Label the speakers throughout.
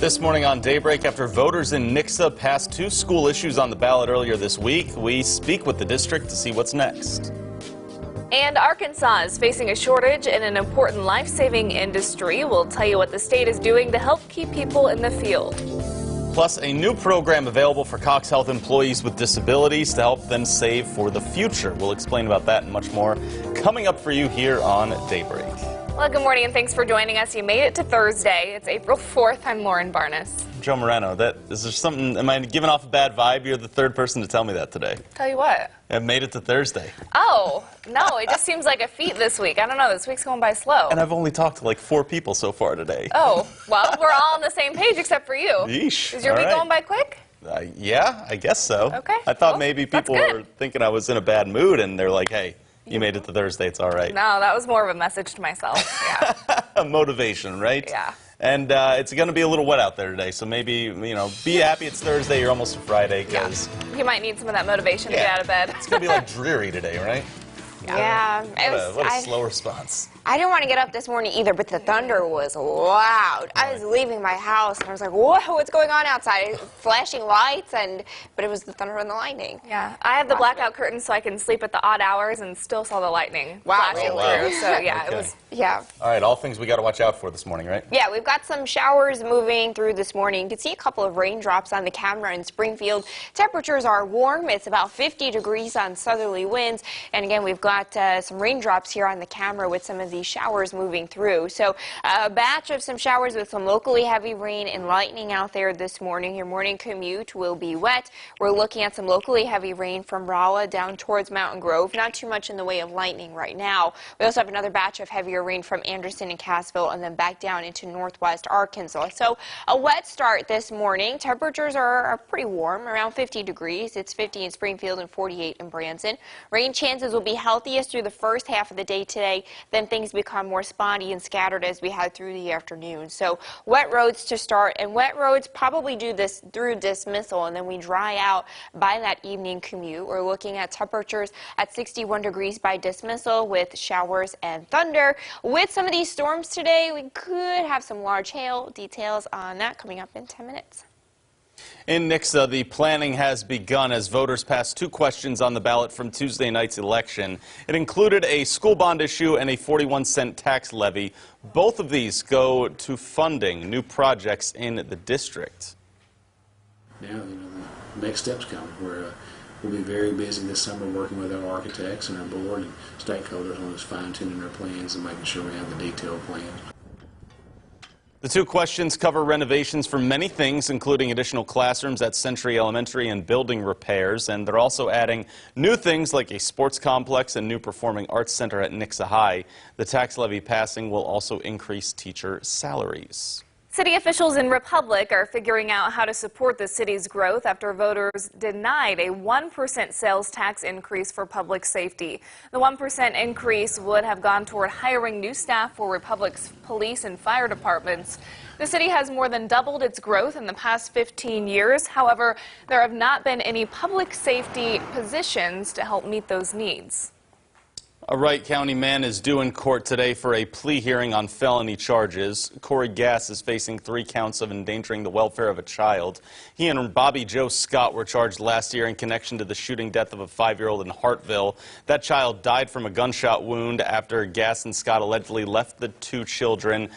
Speaker 1: This morning on Daybreak, after voters in Nixa passed two school issues on the ballot earlier this week, we speak with the district to see what's next.
Speaker 2: And Arkansas is facing a shortage in an important life-saving industry. We'll tell you what the state is doing to help keep people in the field.
Speaker 1: Plus, a new program available for Cox Health employees with disabilities to help them save for the future. We'll explain about that and much more coming up for you here on Daybreak.
Speaker 2: Well, good morning and thanks for joining us. You made it to Thursday. It's April 4th. I'm Lauren Barnes.
Speaker 1: Joe Moreno, is there something, am I giving off a bad vibe? You're the third person to tell me that today.
Speaker 2: Tell you what.
Speaker 1: I made it to Thursday.
Speaker 2: Oh, no, it just seems like a feat this week. I don't know, this week's going by slow.
Speaker 1: And I've only talked to like 4 people so far today.
Speaker 2: Oh, well, we're all on the same page except for you.
Speaker 1: Yeesh.
Speaker 2: Is your week going by quick?
Speaker 1: Yeah, I guess so.
Speaker 2: Okay.
Speaker 1: I thought maybe people were thinking I was in a bad mood and they're like, hey, you made it to Thursday, it's all right.
Speaker 2: No, that was more of a message to myself. Yeah.
Speaker 1: Motivation, right?
Speaker 2: Yeah.
Speaker 1: And it's going to be a little wet out there today, so maybe, you know, be happy it's Thursday, you're almost to Friday, because...
Speaker 2: Yeah. You might need some of that motivation to get out of bed.
Speaker 1: It's going to be like dreary today, right?
Speaker 3: Yeah.
Speaker 1: What a slow response.
Speaker 3: I didn't want to get up this morning either, but the thunder was loud. I was leaving my house, and I was like, whoa, what's going on outside? Flashing lights, but it was the thunder and the lightning.
Speaker 2: Yeah, I have the blackout curtains so I can sleep at the odd hours and still saw the lightning flashing through. So, yeah,
Speaker 1: okay.
Speaker 2: It was...
Speaker 3: Yeah.
Speaker 1: All right, all things we got to watch out for this morning, right?
Speaker 3: Yeah, we've got some showers moving through this morning. You can see a couple of raindrops on the camera in Springfield. Temperatures are warm. It's about 50 degrees on southerly winds. And again, we've got some raindrops here on the camera with some of these showers moving through. So a batch of some showers with some locally heavy rain and lightning out there this morning. Your morning commute will be wet. We're looking at some locally heavy rain from Rolla down towards Mountain Grove. Not too much in the way of lightning right now. We also have another batch of heavier rain from Anderson and Cassville and then back down into northwest Arkansas. So a wet start this morning. Temperatures are pretty warm, around 50 degrees. It's 50 in Springfield and 48 in Branson. Rain chances will be healthiest through the first half of the day today. Then things become more spotty and scattered as we head through the afternoon. So wet roads to start, and wet roads probably do this through dismissal, and then we dry out by that evening commute. We're looking at temperatures at 61 degrees by dismissal with showers and thunder. With some of these storms today, we could have some large hail. Details on that coming up in 10 minutes.
Speaker 1: In Nixa, the planning has begun as voters passed 2 questions on the ballot from Tuesday night's election. It included a school bond issue and a 41-cent tax levy. Both of these go to funding new projects in the district.
Speaker 4: Now, the next steps come. We'll be very busy this summer working with our architects and our board and stakeholders on just fine-tuning our plans and making sure we have the detailed plans.
Speaker 1: The 2 questions cover renovations for many things, including additional classrooms at Century Elementary and building repairs. And they're also adding new things like a sports complex and new performing arts center at Nixa High. The tax levy passing will also increase teacher salaries.
Speaker 2: City officials in Republic are figuring out how to support the city's growth after voters denied a 1% sales tax increase for public safety. The 1% increase would have gone toward hiring new staff for Republic's police and fire departments. The city has more than doubled its growth in the past 15 years. However, there have not been any public safety positions to help meet those needs.
Speaker 1: A Wright County man is due in court today for a plea hearing on felony charges. Corey Gass is facing 3 counts of endangering the welfare of a child. He and Bobby Joe Scott were charged last year in connection to the shooting death of a 5-year-old in Hartville. That child died from a gunshot wound after Gass and Scott allegedly left the 2 children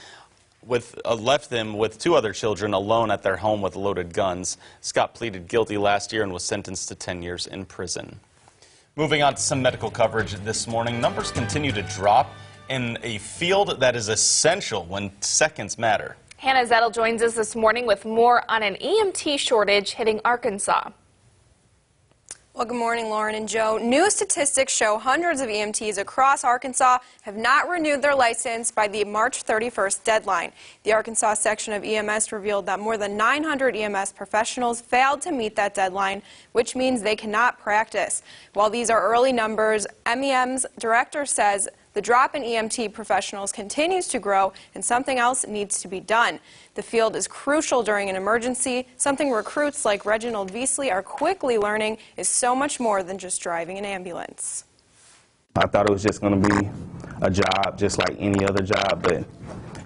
Speaker 1: left them with 2 other children alone at their home with loaded guns. Scott pleaded guilty last year and was sentenced to 10 years in prison. Moving on to some medical coverage this morning. Numbers continue to drop in a field that is essential when seconds matter.
Speaker 2: Hannah Zettel joins us this morning with more on an EMT shortage hitting Arkansas.
Speaker 5: Well, good morning, Lauren and Joe. New statistics show hundreds of EMTs across Arkansas have not renewed their license by the March 31st deadline. The Arkansas section of EMS revealed that more than 900 EMS professionals failed to meet that deadline, which means they cannot practice. While these are early numbers, MEM's director says the drop in EMT professionals continues to grow and something else needs to be done. The field is crucial during an emergency, something recruits like Reginald Veasley are quickly learning is so much more than just driving an ambulance.
Speaker 6: I thought it was just going to be a job just like any other job, but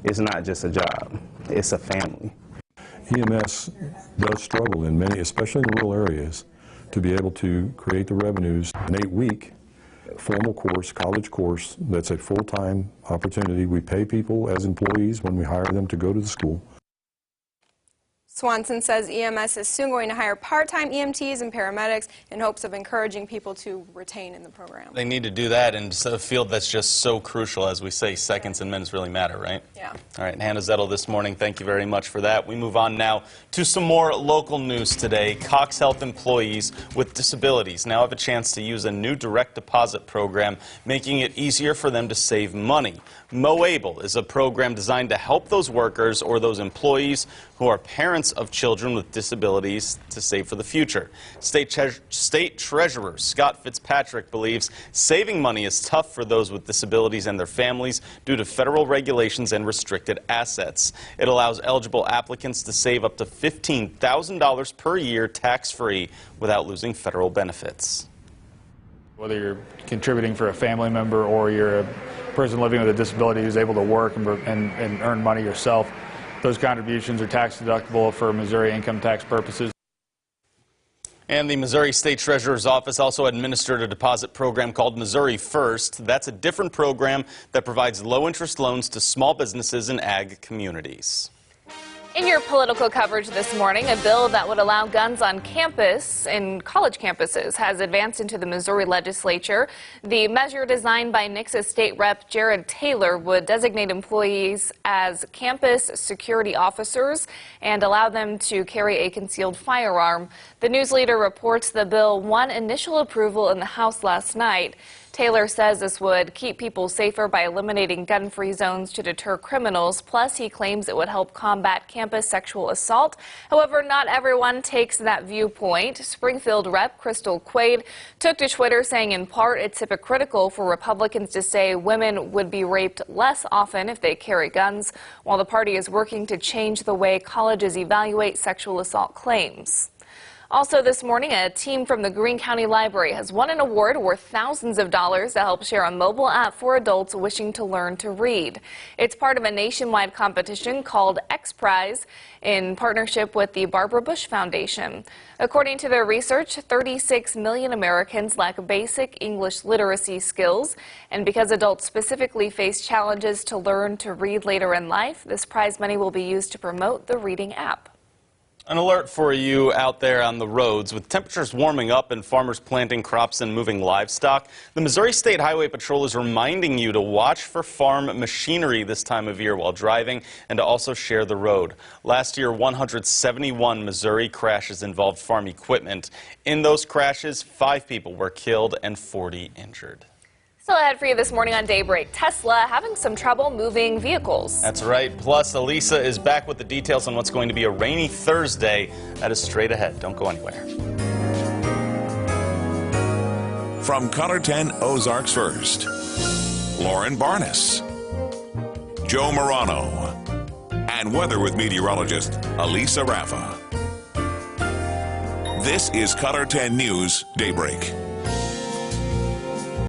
Speaker 6: it's not just a job. It's a family.
Speaker 7: EMS does struggle in many, especially in rural areas, to be able to create the revenues. An 8-week formal course, college course, that's a full-time opportunity. We pay people as employees when we hire them to go to the school.
Speaker 5: Swanson says EMS is soon going to hire part-time EMTs and paramedics in hopes of encouraging people to retain in the program.
Speaker 1: They need to do that in a field that's just so crucial. As we say, seconds and minutes really matter, right?
Speaker 5: Yeah.
Speaker 1: All right, Hannah Zettel this morning, thank you very much for that. We move on now to some more local news today. Cox Health employees with disabilities now have a chance to use a new direct deposit program, making it easier for them to save money. Moable is a program designed to help those workers or those employees who are parents of children with disabilities to save for the future. State Treasurer Scott Fitzpatrick believes saving money is tough for those with disabilities and their families due to federal regulations and restricted assets. It allows eligible applicants to save up to $15,000 per year tax-free without losing federal benefits.
Speaker 8: Whether you're contributing for a family member or you're a person living with a disability who's able to work and earn money yourself, those contributions are tax deductible for Missouri income tax purposes.
Speaker 1: And the Missouri State Treasurer's Office also administered a deposit program called Missouri First. That's a different program that provides low-interest loans to small businesses and ag communities.
Speaker 2: In your political coverage this morning, a bill that would allow guns on campus in college campuses has advanced into the Missouri legislature. The measure, designed by Nix's state rep Jared Taylor, would designate employees as campus security officers and allow them to carry a concealed firearm. The news leader reports the bill won initial approval in the House last night. Taylor says this would keep people safer by eliminating gun-free zones to deter criminals. Plus, he claims it would help combat campus sexual assault. However, not everyone takes that viewpoint. Springfield Rep Crystal Quaid took to Twitter saying in part it's hypocritical for Republicans to say women would be raped less often if they carry guns, while the party is working to change the way colleges evaluate sexual assault claims. Also this morning, a team from the Greene County Library has won an award worth thousands of dollars to help share a mobile app for adults wishing to learn to read. It's part of a nationwide competition called X Prize in partnership with the Barbara Bush Foundation. According to their research, 36 million Americans lack basic English literacy skills, and because adults specifically face challenges to learn to read later in life, this prize money will be used to promote the reading app.
Speaker 1: An alert for you out there on the roads. With temperatures warming up and farmers planting crops and moving livestock, the Missouri State Highway Patrol is reminding you to watch for farm machinery this time of year while driving and to also share the road. Last year, 171 Missouri crashes involved farm equipment. In those crashes, 5 people were killed and 40 injured.
Speaker 2: Still ahead for you this morning on Daybreak, Tesla having some trouble moving vehicles.
Speaker 1: That's right. Plus, Elisa is back with the details on what's going to be a rainy Thursday. That is straight ahead. Don't go anywhere.
Speaker 9: From Color 10 Ozarks First, Lauren Barnes, Joe Morano, and weather with meteorologist Elisa Raffa. This is Color 10 News Daybreak.